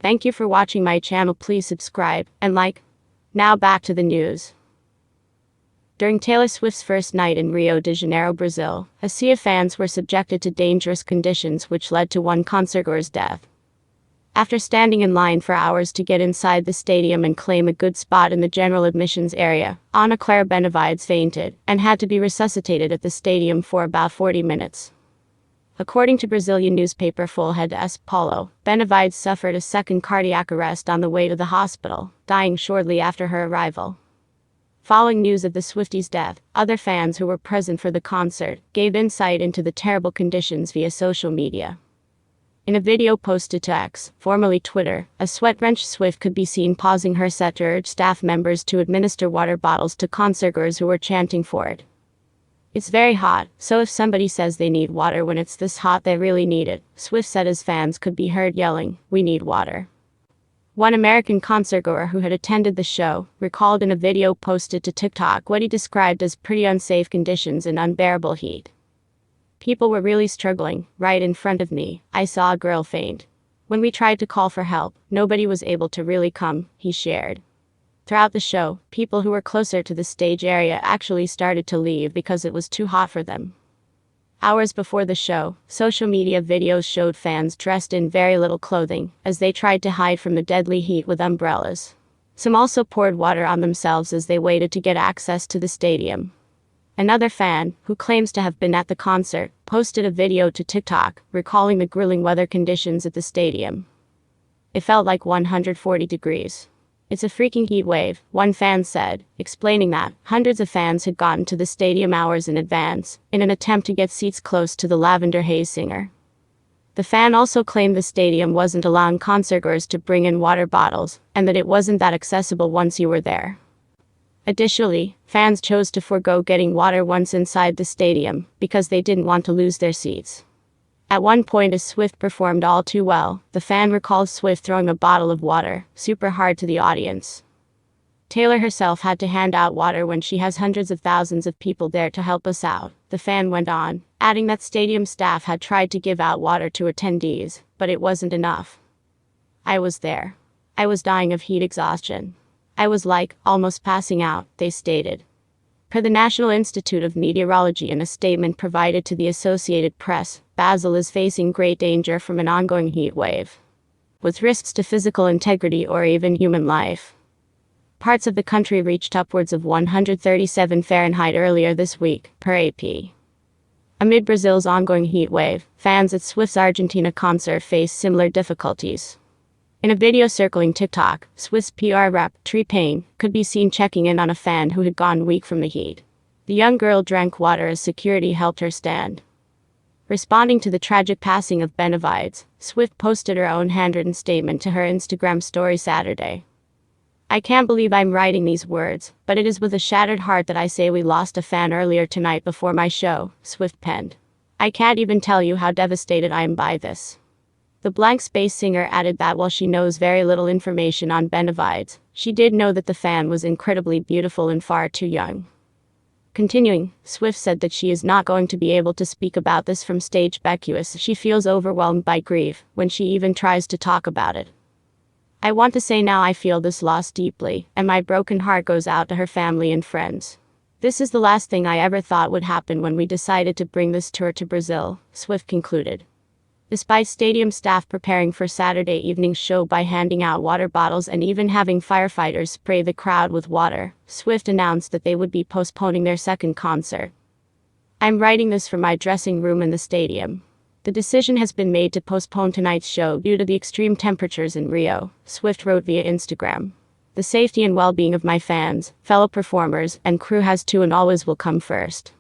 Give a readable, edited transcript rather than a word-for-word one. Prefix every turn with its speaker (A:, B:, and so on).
A: Thank you for watching my channel. Please subscribe and like. Now back to the news. During Taylor Swift's first night in Rio de Janeiro, Brazil, a sea of fans were subjected to dangerous conditions which led to one concertgoer's death. After standing in line for hours to get inside the stadium and claim a good spot in the general admissions area, Clara Benevides fainted and had to be resuscitated at the stadium for about 40 minutes. According to Brazilian newspaper Folha de S.Paulo, Benevides suffered a second cardiac arrest on the way to the hospital, dying shortly after her arrival. Following news of the Swiftie's death, other fans who were present for the concert gave insight into the terrible conditions via social media. In a video posted to X, formerly Twitter, a sweat-drenched Swift could be seen pausing her set to urge staff members to administer water bottles to concertgoers who were chanting for it. "It's very hot, so if somebody says they need water when it's this hot, they really need it," Swift said as fans could be heard yelling, "We need water." One American concertgoer who had attended the show recalled in a video posted to TikTok what he described as pretty unsafe conditions and unbearable heat. "People were really struggling. Right in front of me, I saw a girl faint. When we tried to call for help, nobody was able to really come," he shared. Throughout the show, people who were closer to the stage area actually started to leave because it was too hot for them. Hours before the show, social media videos showed fans dressed in very little clothing as they tried to hide from the deadly heat with umbrellas. Some also poured water on themselves as they waited to get access to the stadium. Another fan, who claims to have been at the concert, posted a video to TikTok, recalling the grueling weather conditions at the stadium. "It felt like 140 degrees. It's a freaking heat wave," one fan said, explaining that hundreds of fans had gotten to the stadium hours in advance, in an attempt to get seats close to the Lavender Haze singer. The fan also claimed the stadium wasn't allowing concertgoers to bring in water bottles, and that it wasn't that accessible once you were there. Additionally, fans chose to forego getting water once inside the stadium, because they didn't want to lose their seats. At one point as Swift performed all too well, the fan recalls Swift throwing a bottle of water, super hard, to the audience. "Taylor herself had to hand out water when she has hundreds of thousands of people there to help us out," the fan went on, adding that stadium staff had tried to give out water to attendees, but it wasn't enough. "I was there. I was dying of heat exhaustion. I was almost passing out," they stated. Per the National Institute of Meteorology, in a statement provided to the Associated Press, Basel is facing great danger from an ongoing heat wave, with risks to physical integrity or even human life. Parts of the country reached upwards of 137 Fahrenheit earlier this week, per AP. Amid Brazil's ongoing heat wave, fans at Swift's Argentina concert faced similar difficulties. In a video circling TikTok, Swift's PR rep, Tree Payne, could be seen checking in on a fan who had gone weak from the heat. The young girl drank water as security helped her stand. Responding to the tragic passing of Benevides, Swift posted her own handwritten statement to her Instagram story Saturday. "I can't believe I'm writing these words, but it is with a shattered heart that I say we lost a fan earlier tonight before my show," Swift penned. "I can't even tell you how devastated I am by this." The blank space singer added that while she knows very little information on Benevides, she did know that the fan was incredibly beautiful and far too young. Continuing, Swift said that she is not going to be able to speak about this from stage because she feels overwhelmed by grief when she even tries to talk about it. "I want to say now I feel this loss deeply, and my broken heart goes out to her family and friends. This is the last thing I ever thought would happen when we decided to bring this tour to Brazil," Swift concluded. Despite stadium staff preparing for Saturday evening's show by handing out water bottles and even having firefighters spray the crowd with water, Swift announced that they would be postponing their second concert. "I'm writing this from my dressing room in the stadium. The decision has been made to postpone tonight's show due to the extreme temperatures in Rio," Swift wrote via Instagram. "The safety and well-being of my fans, fellow performers, and crew has to and always will come first.